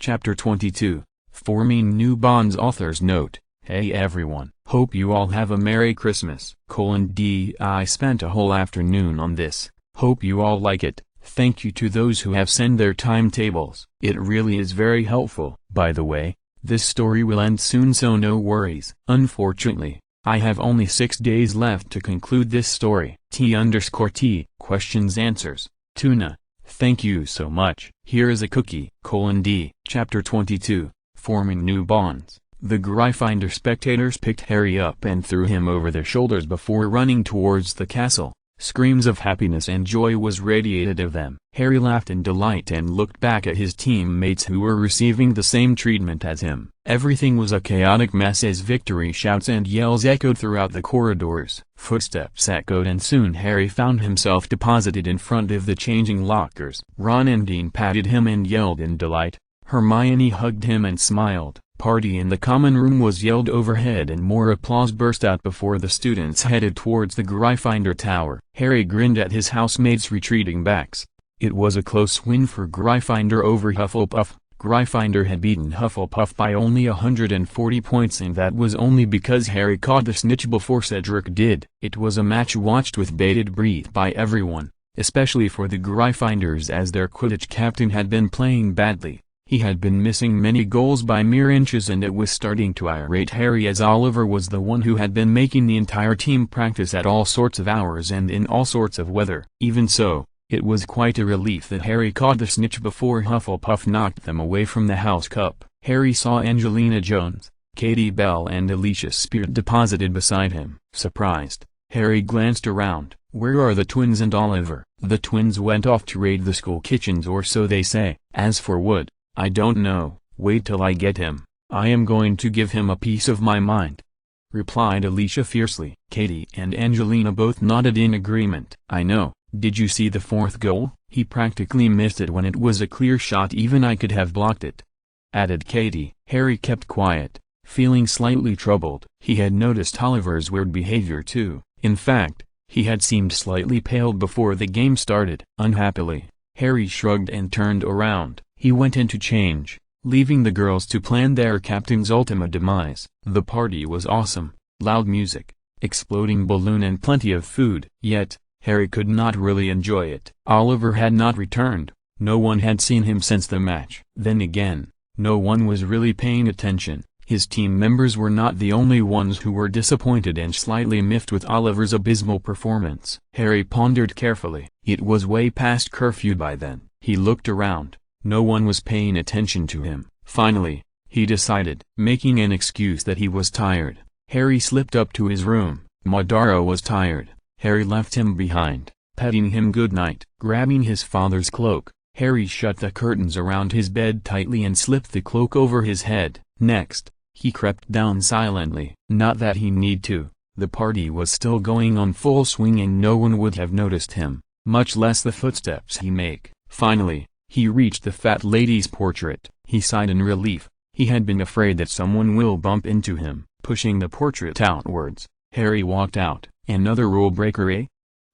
Chapter 22, Forming New Bonds. Author's Note: Hey everyone, hope you all have a Merry Christmas. I spent a whole afternoon on this, hope you all like it. Thank you to those who have sent their timetables, it really is very helpful. By the way, this story will end soon, so no worries. Unfortunately, I have only 6 days left to conclude this story. T_T, questions answers, Tuna. Thank you so much. Here is a cookie. D. Chapter 22, Forming New Bonds. The Gryffindor spectators picked Harry up and threw him over their shoulders before running towards the castle. Screams of happiness and joy was radiated of them. Harry laughed in delight and looked back at his teammates who were receiving the same treatment as him. Everything was a chaotic mess as victory shouts and yells echoed throughout the corridors. Footsteps echoed and soon Harry found himself deposited in front of the changing lockers. Ron and Dean patted him and yelled in delight. Hermione hugged him and smiled. Party in the common room was yelled overhead and more applause burst out before the students headed towards the Gryffindor Tower. Harry grinned at his housemates' retreating backs. It was a close win for Gryffindor over Hufflepuff. Gryffindor had beaten Hufflepuff by only 140 points, and that was only because Harry caught the snitch before Cedric did. It was a match watched with bated breath by everyone, especially for the Gryffindors as their Quidditch captain had been playing badly. He had been missing many goals by mere inches, and it was starting to irate Harry as Oliver was the one who had been making the entire team practice at all sorts of hours and in all sorts of weather. Even so, it was quite a relief that Harry caught the snitch before Hufflepuff knocked them away from the House Cup. Harry saw Angelina Jones, Katie Bell and Alicia Spears deposited beside him. Surprised, Harry glanced around. Where are the twins and Oliver? The twins went off to raid the school kitchens, or so they say. As for Wood, I don't know. Wait till I get him. I am going to give him a piece of my mind," replied Alicia fiercely. Katie and Angelina both nodded in agreement. "I know. Did you see the fourth goal? He practically missed it when it was a clear shot. Even I could have blocked it," added Katie. Harry kept quiet, feeling slightly troubled. He had noticed Oliver's weird behavior too. In fact, he had seemed slightly pale before the game started. Unhappily, Harry shrugged and turned around. He went in to change, leaving the girls to plan their captain's ultimate demise. The party was awesome, loud music, exploding balloon and plenty of food. Yet, Harry could not really enjoy it. Oliver had not returned, no one had seen him since the match. Then again, no one was really paying attention. His team members were not the only ones who were disappointed and slightly miffed with Oliver's abysmal performance. Harry pondered carefully. It was way past curfew by then. He looked around. No one was paying attention to him. Finally, he decided. Making an excuse that he was tired, Harry slipped up to his room. Madara was tired. Harry left him behind, petting him goodnight. Grabbing his father's cloak, Harry shut the curtains around his bed tightly and slipped the cloak over his head. Next, he crept down silently. Not that he need to. The party was still going on full swing and no one would have noticed him, much less the footsteps he make. Finally, he reached the fat lady's portrait. He sighed in relief. He had been afraid that someone will bump into him. Pushing the portrait outwards, Harry walked out. "Another rule breaker, eh?"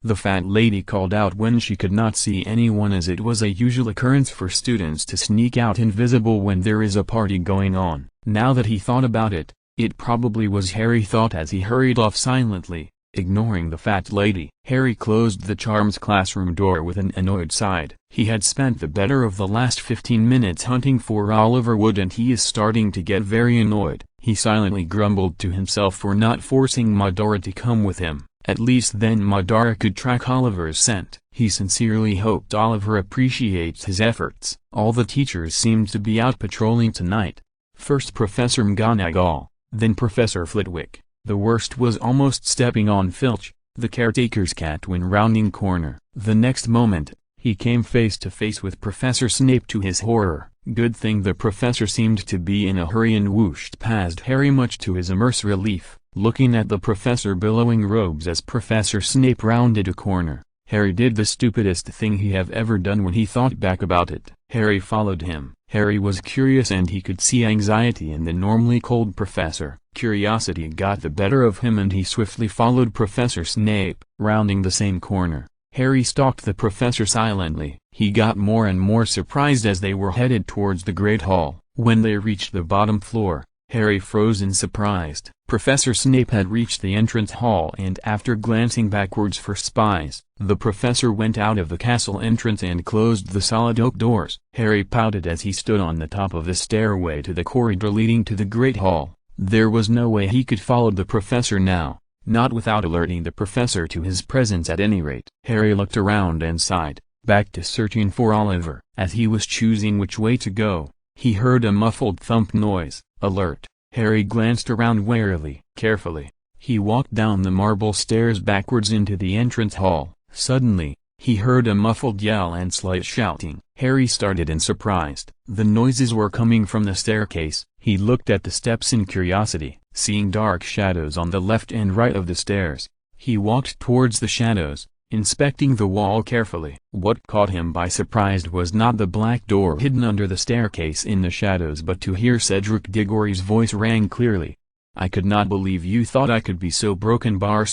the fat lady called out when she could not see anyone, as it was a usual occurrence for students to sneak out invisible when there is a party going on. Now that he thought about it, it probably was, Harry thought as he hurried off silently, ignoring the fat lady. Harry closed the charms classroom door with an annoyed sigh. He had spent the better of the last 15 minutes hunting for Oliver Wood and he is starting to get very annoyed. He silently grumbled to himself for not forcing Madara to come with him. At least then Madara could track Oliver's scent. He sincerely hoped Oliver appreciates his efforts. All the teachers seemed to be out patrolling tonight. First Professor McGonagall, then Professor Flitwick. The worst was almost stepping on Filch, the caretaker's cat, when rounding corner. The next moment, he came face to face with Professor Snape. To his horror, good thing the professor seemed to be in a hurry and whooshed past Harry, much to his immense relief. Looking at the professor billowing robes as Professor Snape rounded a corner, Harry did the stupidest thing he have ever done when he thought back about it. Harry followed him. Harry was curious and he could see anxiety in the normally cold professor. Curiosity got the better of him and he swiftly followed Professor Snape. Rounding the same corner, Harry stalked the professor silently. He got more and more surprised as they were headed towards the Great Hall. When they reached the bottom floor, Harry froze in surprise. Professor Snape had reached the entrance hall, and after glancing backwards for spies, the professor went out of the castle entrance and closed the solid oak doors. Harry pouted as he stood on the top of the stairway to the corridor leading to the Great Hall. There was no way he could follow the professor now, not without alerting the professor to his presence at any rate. Harry looked around and sighed, back to searching for Oliver. As he was choosing which way to go, he heard a muffled thump noise. Alert! Harry glanced around warily. Carefully, he walked down the marble stairs backwards into the entrance hall. Suddenly, he heard a muffled yell and slight shouting. Harry started in surprise. The noises were coming from the staircase. He looked at the steps in curiosity, seeing dark shadows on the left and right of the stairs. He walked towards the shadows, inspecting the wall carefully. What caught him by surprise was not the black door hidden under the staircase in the shadows, but to hear Cedric Diggory's voice rang clearly. "I could not believe you thought I could be so broken bar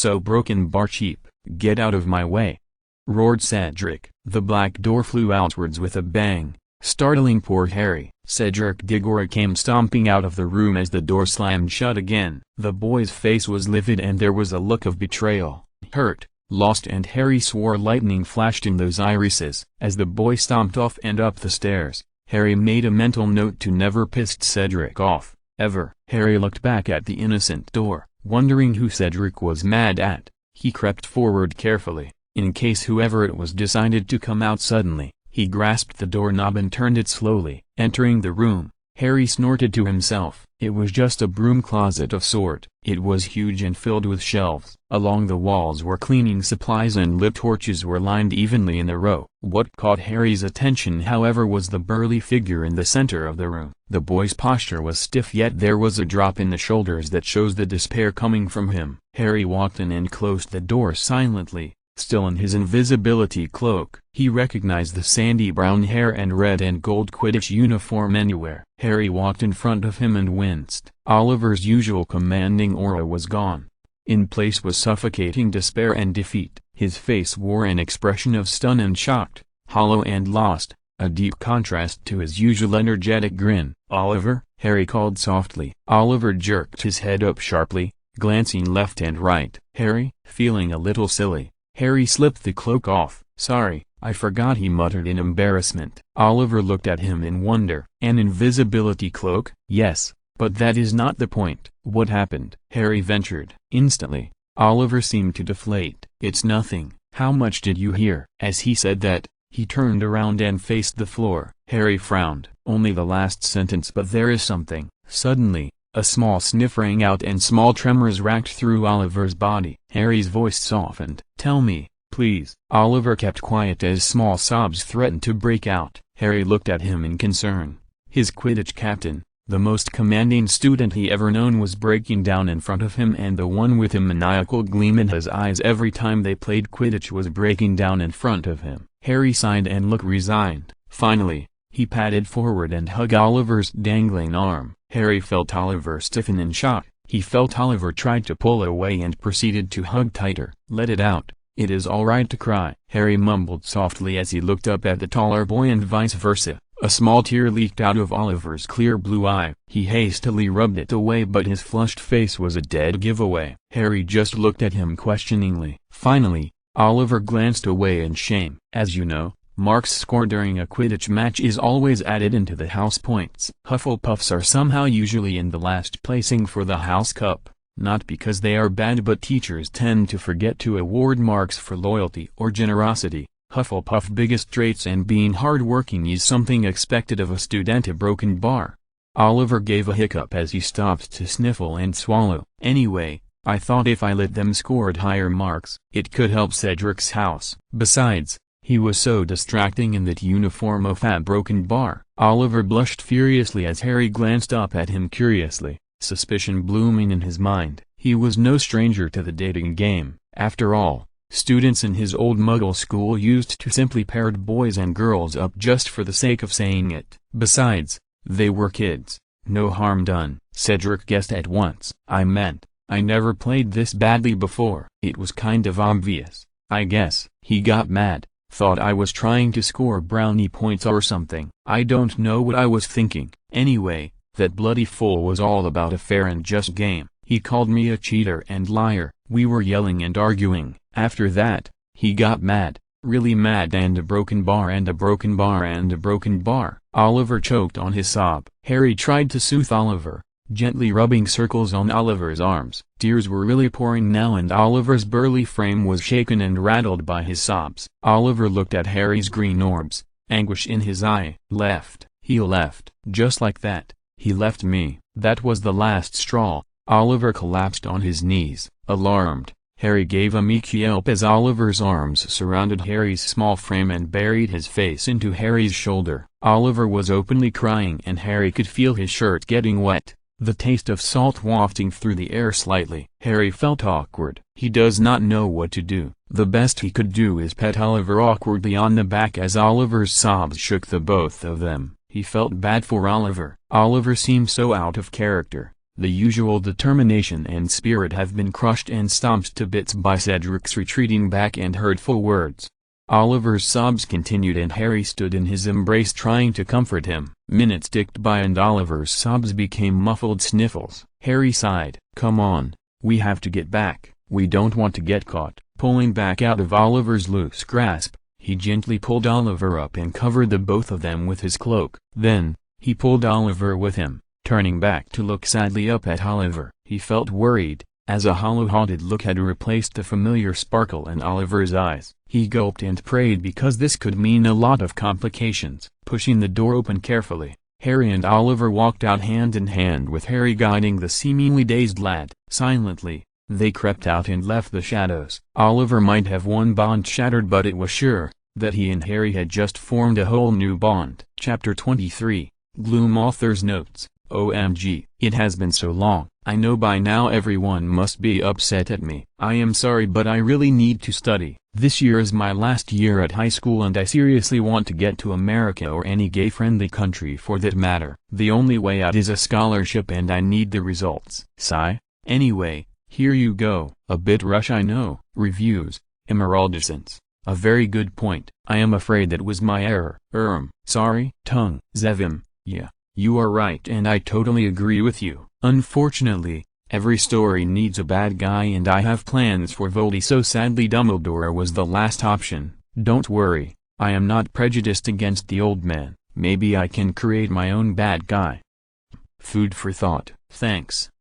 cheap. Get out of my way!" roared Cedric. The black door flew outwards with a bang, startling poor Harry. Cedric Diggory came stomping out of the room as the door slammed shut again. The boy's face was livid and there was a look of betrayal, hurt, lost, and Harry swore lightning flashed in those irises. As the boy stomped off and up the stairs, Harry made a mental note to never piss Cedric off, ever. Harry looked back at the innocent door, wondering who Cedric was mad at. He crept forward carefully, in case whoever it was decided to come out suddenly. He grasped the doorknob and turned it slowly. Entering the room, Harry snorted to himself. It was just a broom closet of sort. It was huge and filled with shelves. Along the walls were cleaning supplies and lit torches were lined evenly in a row. What caught Harry's attention, however, was the burly figure in the center of the room. The boy's posture was stiff, yet there was a drop in the shoulders that shows the despair coming from him. Harry walked in and closed the door silently. Still in his invisibility cloak, he recognized the sandy brown hair and red and gold Quidditch uniform anywhere. Harry walked in front of him and winced. Oliver's usual commanding aura was gone. In place was suffocating despair and defeat. His face wore an expression of stun and shocked, hollow and lost, a deep contrast to his usual energetic grin. "Oliver?" Harry called softly. Oliver jerked his head up sharply, glancing left and right. "Harry?" Feeling a little silly, Harry slipped the cloak off. "Sorry, I forgot," he muttered in embarrassment. Oliver looked at him in wonder. "An invisibility cloak?" "Yes, but that is not the point." "What happened?" Harry ventured. Instantly, Oliver seemed to deflate. "It's nothing. How much did you hear?" As he said that, he turned around and faced the floor. Harry frowned. "Only the last sentence, but there is something." Suddenly, a small sniff rang out and small tremors racked through Oliver's body. Harry's voice softened. "Tell me, please." Oliver kept quiet as small sobs threatened to break out. Harry looked at him in concern. His Quidditch captain, the most commanding student he ever known, was breaking down in front of him, and the one with a maniacal gleam in his eyes every time they played Quidditch was breaking down in front of him. Harry sighed and looked resigned. Finally, he padded forward and hugged Oliver's dangling arm. Harry felt Oliver stiffen in shock. He felt Oliver tried to pull away and proceeded to hug tighter. "Let it out. It is all right to cry," Harry mumbled softly as he looked up at the taller boy and vice versa. A small tear leaked out of Oliver's clear blue eye. He hastily rubbed it away, but his flushed face was a dead giveaway. Harry just looked at him questioningly. Finally, Oliver glanced away in shame. "As you know, marks scored during a Quidditch match is always added into the house points. Hufflepuffs are somehow usually in the last placing for the House Cup, not because they are bad, but teachers tend to forget to award marks for loyalty or generosity. Hufflepuff's biggest traits and being hard-working is something expected of a student." A broken bar. Oliver gave a hiccup as he stopped to sniffle and swallow. "Anyway, I thought if I let them score higher marks, it could help Cedric's house. Besides, he was so distracting in that uniform." Of a broken bar. Oliver blushed furiously as Harry glanced up at him curiously, suspicion blooming in his mind. He was no stranger to the dating game. After all, students in his old Muggle school used to simply paired boys and girls up just for the sake of saying it. Besides, they were kids. No harm done. Cedric guessed at once. "I meant, I never played this badly before." "It was kind of obvious. I guess he got mad, thought I was trying to score brownie points or something. I don't know what I was thinking. Anyway, that bloody fool was all about a fair and just game. He called me a cheater and liar. We were yelling and arguing. After that, he got mad, really mad, and a broken bar and a broken bar and a broken bar. Oliver choked on his sob. Harry tried to soothe Oliver, gently rubbing circles on Oliver's arms. Tears were really pouring now, and Oliver's burly frame was shaken and rattled by his sobs. Oliver looked at Harry's green orbs, anguish in his eye. Left. He left. Just like that. He left me. That was the last straw. Oliver collapsed on his knees, alarmed. Harry gave a meek yelp as Oliver's arms surrounded Harry's small frame and buried his face into Harry's shoulder. Oliver was openly crying, and Harry could feel his shirt getting wet, the taste of salt wafting through the air slightly. Harry felt awkward. He does not know what to do. The best he could do is pet Oliver awkwardly on the back as Oliver's sobs shook the both of them. He felt bad for Oliver. Oliver seemed so out of character. The usual determination and spirit have been crushed and stomped to bits by Cedric's retreating back and hurtful words. Oliver's sobs continued, and Harry stood in his embrace trying to comfort him. Minutes ticked by and Oliver's sobs became muffled sniffles. Harry sighed. "Come on, we have to get back. We don't want to get caught." Pulling back out of Oliver's loose grasp, he gently pulled Oliver up and covered the both of them with his cloak. Then, he pulled Oliver with him, turning back to look sadly up at Oliver. He felt worried, as a hollow haunted look had replaced the familiar sparkle in Oliver's eyes. He gulped and prayed because this could mean a lot of complications. Pushing the door open carefully, Harry and Oliver walked out hand in hand, with Harry guiding the seemingly dazed lad. Silently, they crept out and left the shadows. Oliver might have one bond shattered, but it was sure that he and Harry had just formed a whole new bond. Chapter 23. Gloom. Author's notes. OMG. It has been so long. I know by now everyone must be upset at me. I am sorry, but I really need to study. This year is my last year at high school, and I seriously want to get to America or any gay-friendly country for that matter. The only way out is a scholarship, and I need the results. Sigh. Anyway, here you go. A bit rush, I know. Reviews. Emeraldescence. A very good point. I am afraid that was my error. Sorry. Tongue. Zevim. Yeah. You are right, and I totally agree with you. Unfortunately, every story needs a bad guy, and I have plans for Voldy, so sadly Dumbledore was the last option. Don't worry, I am not prejudiced against the old man. Maybe I can create my own bad guy. Food for thought. Thanks.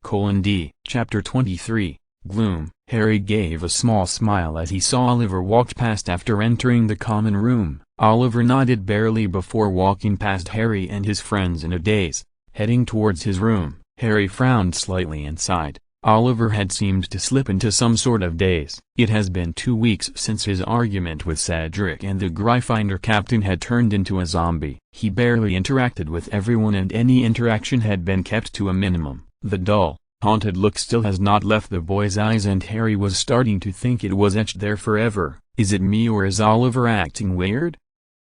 D. Chapter 23. Gloom. Harry gave a small smile as he saw Oliver walked past after entering the common room. Oliver nodded barely before walking past Harry and his friends in a daze, heading towards his room. Harry frowned slightly and sighed. Oliver had seemed to slip into some sort of daze. It has been 2 weeks since his argument with Cedric, and the Gryffindor captain had turned into a zombie. He barely interacted with everyone, and any interaction had been kept to a minimum. The dull, haunted look still has not left the boy's eyes, and Harry was starting to think it was etched there forever. "Is it me, or is Oliver acting weird?"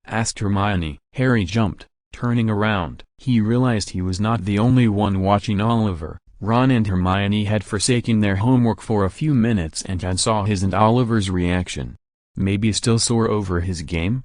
asked Hermione. Harry jumped, turning around. He realized he was not the only one watching Oliver. Ron and Hermione had forsaken their homework for a few minutes and had saw his and Oliver's reaction. "Maybe still sore over his game?"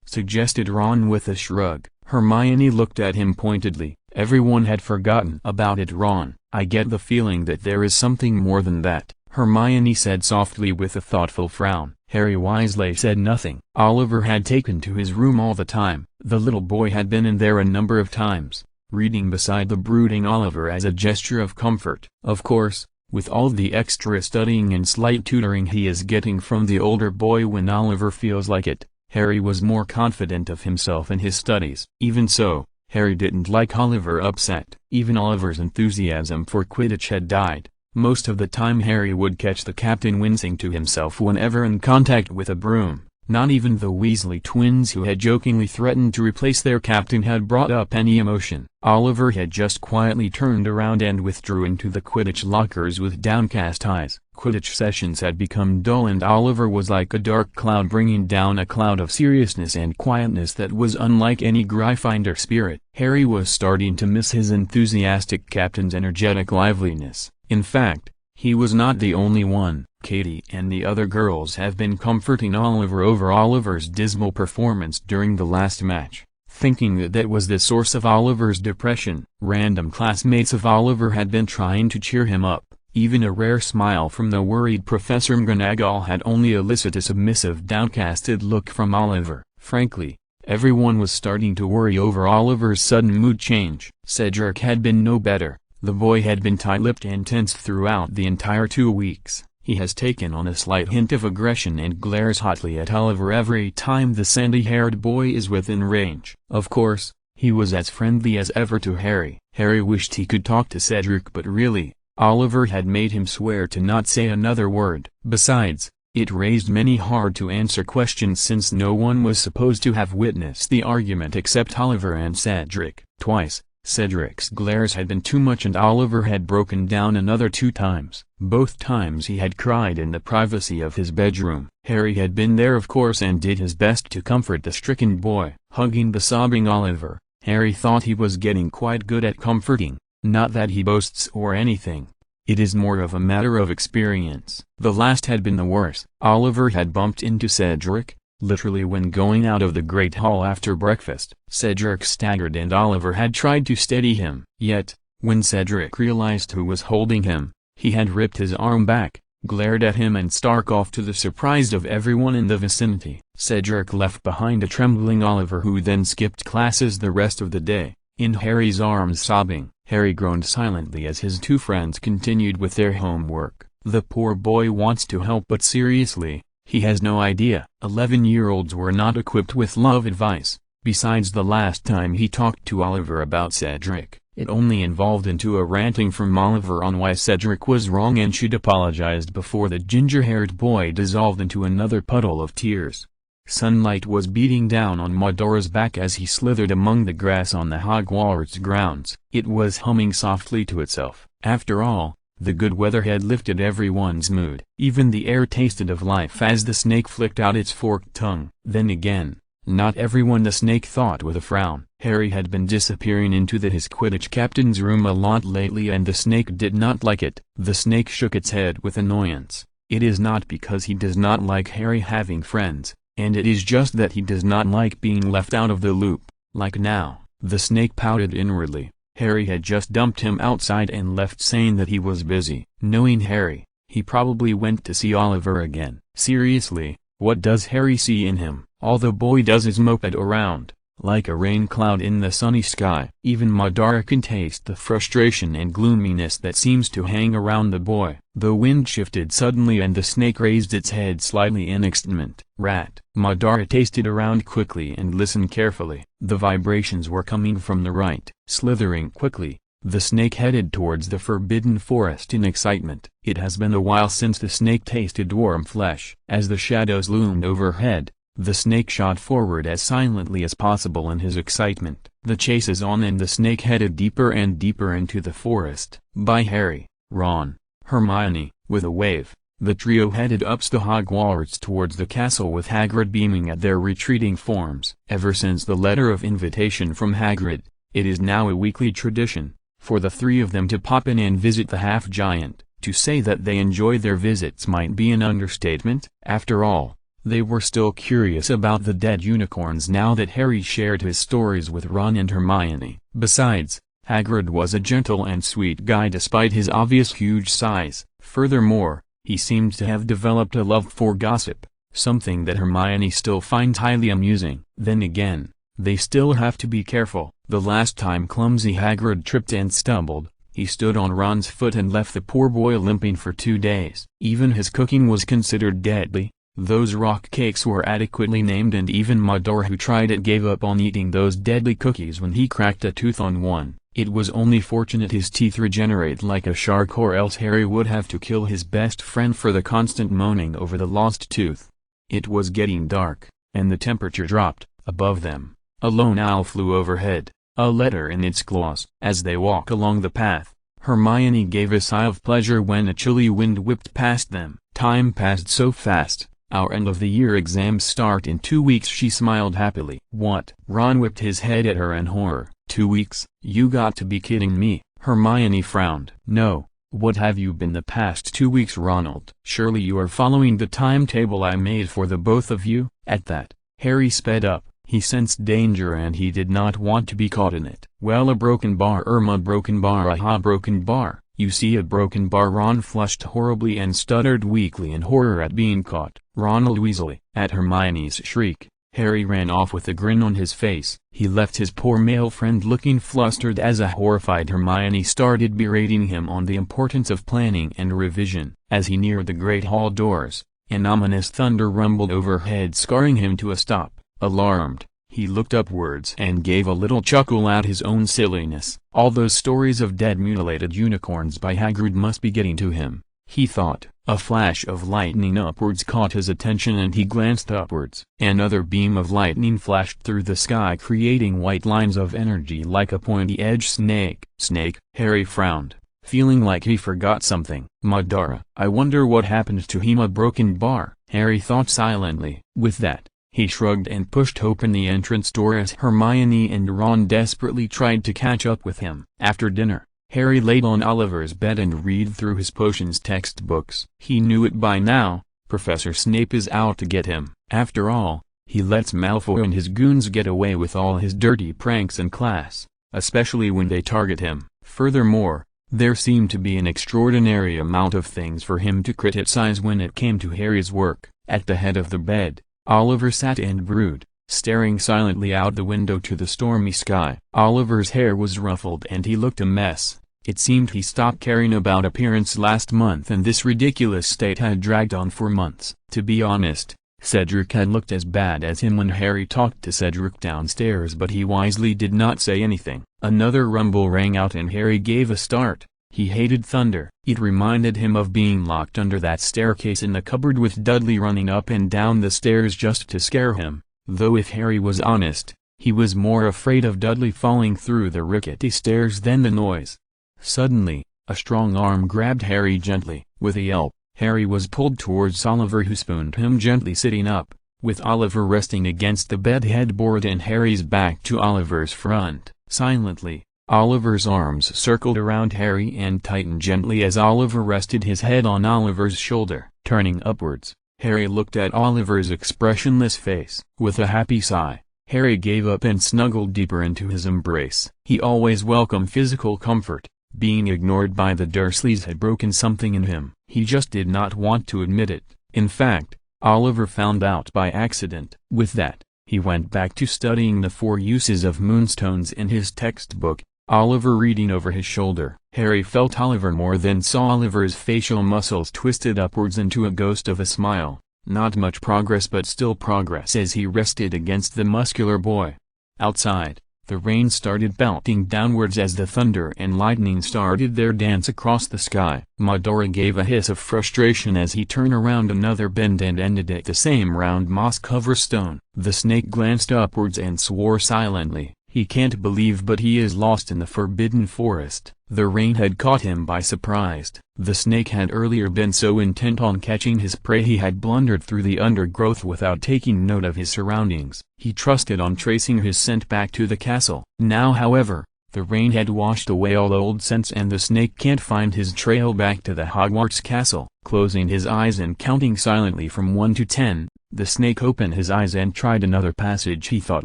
suggested Ron with a shrug. Hermione looked at him pointedly. "Everyone had forgotten about it, Ron. I get the feeling that there is something more than that," Hermione said softly with a thoughtful frown. Harry wisely said nothing. Oliver had taken to his room all the time. The little boy had been in there a number of times, reading beside the brooding Oliver as a gesture of comfort. Of course, with all the extra studying and slight tutoring he is getting from the older boy when Oliver feels like it, Harry was more confident of himself in his studies. Even so, Harry didn't like Oliver upset. Even Oliver's enthusiasm for Quidditch had died. Most of the time Harry would catch the captain wincing to himself whenever in contact with a broom. Not even the Weasley twins, who had jokingly threatened to replace their captain, had brought up any emotion. Oliver had just quietly turned around and withdrew into the Quidditch lockers with downcast eyes. Quidditch sessions had become dull, and Oliver was like a dark cloud, bringing down a cloud of seriousness and quietness that was unlike any Gryffindor spirit. Harry was starting to miss his enthusiastic captain's energetic liveliness. In fact, He was not the only one. Katie and the other girls have been comforting Oliver over Oliver's dismal performance during the last match, thinking that that was the source of Oliver's depression. Random classmates of Oliver had been trying to cheer him up. Even a rare smile from the worried Professor McGonagall had only elicited a submissive downcasted look from Oliver. Frankly, everyone was starting to worry over Oliver's sudden mood change. Cedric had been no better. The boy had been tight-lipped and tense throughout the entire 2 weeks. He has taken on a slight hint of aggression and glares hotly at Oliver every time the sandy-haired boy is within range. Of course, he was as friendly as ever to Harry. Harry wished he could talk to Cedric, but really, Oliver had made him swear to not say another word. Besides, it raised many hard-to-answer questions since no one was supposed to have witnessed the argument except Oliver and Cedric. Twice, Cedric's glares had been too much and Oliver had broken down another 2 times. Both times he had cried in the privacy of his bedroom. Harry had been there of course and did his best to comfort the stricken boy. Hugging the sobbing Oliver, Harry thought he was getting quite good at comforting. Not that he boasts or anything. It is more of a matter of experience. The last had been the worst. Oliver had bumped into Cedric, literally when going out of the Great Hall after breakfast. Cedric staggered and Oliver had tried to steady him. Yet, when Cedric realized who was holding him, he had ripped his arm back, glared at him and stark off to the surprise of everyone in the vicinity. Cedric left behind a trembling Oliver who then skipped classes the rest of the day, in Harry's arms sobbing. Harry groaned silently as his 2 friends continued with their homework. The poor boy wants to help but seriously, he has no idea. 11-year-olds were not equipped with love advice. Besides the last time he talked to Oliver about Cedric, it only evolved into a ranting from Oliver on why Cedric was wrong and should apologized before the ginger-haired boy dissolved into another puddle of tears. Sunlight was beating down on Madara's back as he slithered among the grass on the Hogwarts grounds. It was humming softly to itself. After all, the good weather had lifted everyone's mood. Even the air tasted of life as the snake flicked out its forked tongue. Then again, not everyone, the snake thought with a frown. Harry had been disappearing into his Quidditch captain's room a lot lately and the snake did not like it. The snake shook its head with annoyance. It is not because he does not like Harry having friends, and it is just that he does not like being left out of the loop. Like now, the snake pouted inwardly. Harry had just dumped him outside and left saying that he was busy. Knowing Harry, he probably went to see Oliver again. Seriously, what does Harry see in him? All the boy does is moped around, like a rain cloud in the sunny sky. Even Madara can taste the frustration and gloominess that seems to hang around the boy. The wind shifted suddenly and the snake raised its head slightly in excitement. Rat. Madara tasted around quickly and listened carefully. The vibrations were coming from the right. Slithering quickly, the snake headed towards the forbidden forest in excitement. It has been a while since the snake tasted worm flesh. As the shadows loomed overhead, the snake shot forward as silently as possible in his excitement. The chase is on and the snake headed deeper and deeper into the forest. By Harry, Ron, Hermione. With a wave, the trio headed up the Hogwarts towards the castle with Hagrid beaming at their retreating forms. Ever since the letter of invitation from Hagrid, it is now a weekly tradition for the 3 of them to pop in and visit the half-giant. To say that they enjoy their visits might be an understatement. After all, they were still curious about the dead unicorns now that Harry shared his stories with Ron and Hermione. Besides, Hagrid was a gentle and sweet guy despite his obvious huge size. Furthermore, he seemed to have developed a love for gossip, something that Hermione still finds highly amusing. Then again, they still have to be careful. The last time clumsy Hagrid tripped and stumbled, he stood on Ron's foot and left the poor boy limping for 2 days. Even his cooking was considered deadly. Those rock cakes were adequately named and even Madara, who tried it, gave up on eating those deadly cookies when he cracked a tooth on one. It was only fortunate his teeth regenerate like a shark, or else Harry would have to kill his best friend for the constant moaning over the lost tooth. It was getting dark, and the temperature dropped. Above them, a lone owl flew overhead, a letter in its claws. As they walked along the path, Hermione gave a sigh of pleasure when a chilly wind whipped past them. Time passed so fast. Our end-of-the-year exams start in 2 weeks, she smiled happily. What? Ron whipped his head at her in horror. 2 weeks? You got to be kidding me. Hermione frowned. No, What have you been the past 2 weeks, Ronald? Surely you are following the timetable I made for the both of you?" At that, Harry sped up. He sensed danger and he did not want to be caught in it. "Well, a broken bar, Irma, broken bar, aha, broken bar. You see a broken bar." Ron flushed horribly and stuttered weakly in horror at being caught. "Ronald Weasley!" At Hermione's shriek, Harry ran off with a grin on his face. He left his poor male friend looking flustered as a horrified Hermione started berating him on the importance of planning and revision. As he neared the Great Hall doors, an ominous thunder rumbled overhead, scaring him to a stop. Alarmed, he looked upwards and gave a little chuckle at his own silliness. All those stories of dead mutilated unicorns by Hagrid must be getting to him, he thought. A flash of lightning upwards caught his attention and he glanced upwards. Another beam of lightning flashed through the sky, creating white lines of energy like a pointy-edged snake. "Snake?" Harry frowned, feeling like he forgot something. "Madara. I wonder what happened to him." "A broken bar," Harry thought silently. With that, he shrugged and pushed open the entrance door as Hermione and Ron desperately tried to catch up with him. After dinner, Harry laid on Oliver's bed and read through his potions textbooks. He knew it by now, Professor Snape is out to get him. After all, he lets Malfoy and his goons get away with all his dirty pranks in class, especially when they target him. Furthermore, there seemed to be an extraordinary amount of things for him to criticize when it came to Harry's work. At the head of the bed, Oliver sat and brooded, staring silently out the window to the stormy sky. Oliver's hair was ruffled and he looked a mess. It seemed he stopped caring about appearance last month and this ridiculous state had dragged on for months. To be honest, Cedric had looked as bad as him when Harry talked to Cedric downstairs, but he wisely did not say anything. Another rumble rang out and Harry gave a start. He hated thunder. It reminded him of being locked under that staircase in the cupboard with Dudley running up and down the stairs just to scare him. Though if Harry was honest, he was more afraid of Dudley falling through the rickety stairs than the noise. Suddenly, a strong arm grabbed Harry gently. With a yelp, Harry was pulled towards Oliver, who spooned him gently, sitting up, with Oliver resting against the bed headboard and Harry's back to Oliver's front. Silently, Oliver's arms circled around Harry and tightened gently as Oliver rested his head on Oliver's shoulder. Turning upwards, Harry looked at Oliver's expressionless face. With a happy sigh, Harry gave up and snuggled deeper into his embrace. He always welcomed physical comfort. Being ignored by the Dursleys had broken something in him. He just did not want to admit it. In fact, Oliver found out by accident. With that, he went back to studying the 4 uses of moonstones in his textbook, Oliver reading over his shoulder. Harry felt Oliver more than saw Oliver's facial muscles twisted upwards into a ghost of a smile. Not much progress, but still progress, as he rested against the muscular boy. Outside, the rain started pelting downwards as the thunder and lightning started their dance across the sky. Madara gave a hiss of frustration as he turned around another bend and ended at the same round moss-covered stone. The snake glanced upwards and swore silently. He can't believe but he is lost in the Forbidden Forest. The rain had caught him by surprise. The snake had earlier been so intent on catching his prey he had blundered through the undergrowth without taking note of his surroundings. He trusted on tracing his scent back to the castle. Now, however, the rain had washed away all old scents and the snake can't find his trail back to the Hogwarts castle. Closing his eyes and counting silently from 1 to 10, the snake opened his eyes and tried another passage he thought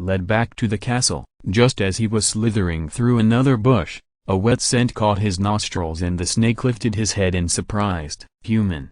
led back to the castle. Just as he was slithering through another bush, a wet scent caught his nostrils and the snake lifted his head in surprised. "Human,"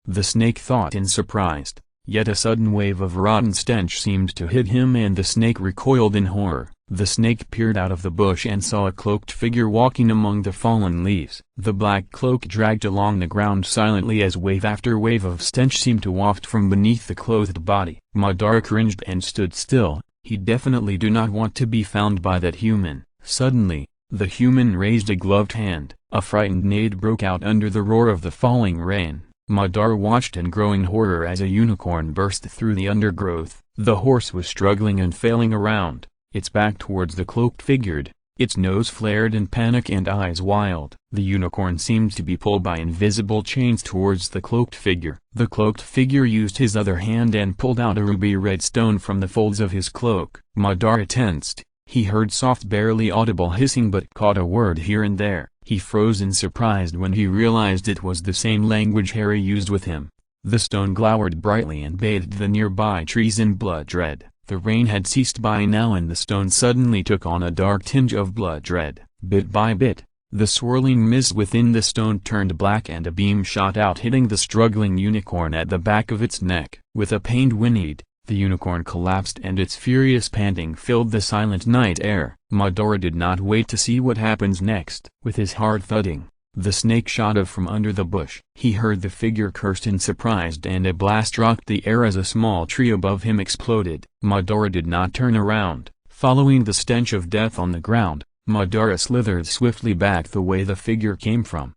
the snake thought in surprised, yet a sudden wave of rotten stench seemed to hit him and the snake recoiled in horror. The snake peered out of the bush and saw a cloaked figure walking among the fallen leaves. The black cloak dragged along the ground silently as wave after wave of stench seemed to waft from beneath the clothed body. Madara cringed and stood still. He definitely do not want to be found by that human. Suddenly, the human raised a gloved hand. A frightened neigh broke out under the roar of the falling rain. Madara watched in growing horror as a unicorn burst through the undergrowth. The horse was struggling and failing around, its back towards the cloaked figure, its nose flared in panic and eyes wild. The unicorn seemed to be pulled by invisible chains towards the cloaked figure. The cloaked figure used his other hand and pulled out a ruby-red stone from the folds of his cloak. Madara tensed. He heard soft, barely audible hissing but caught a word here and there. He froze in surprise when he realized it was the same language Harry used with him. The stone glowered brightly and bathed the nearby trees in blood red. The rain had ceased by now and the stone suddenly took on a dark tinge of blood red. Bit by bit, the swirling mist within the stone turned black and a beam shot out hitting the struggling unicorn at the back of its neck. With a pained whinnied, the unicorn collapsed and its furious panting filled the silent night air. Madara did not wait to see what happens next. With his heart thudding, the snake shot up from under the bush. He heard the figure cursed in surprise and a blast rocked the air as a small tree above him exploded. Madara did not turn around. Following the stench of death on the ground, Madara slithered swiftly back the way the figure came from.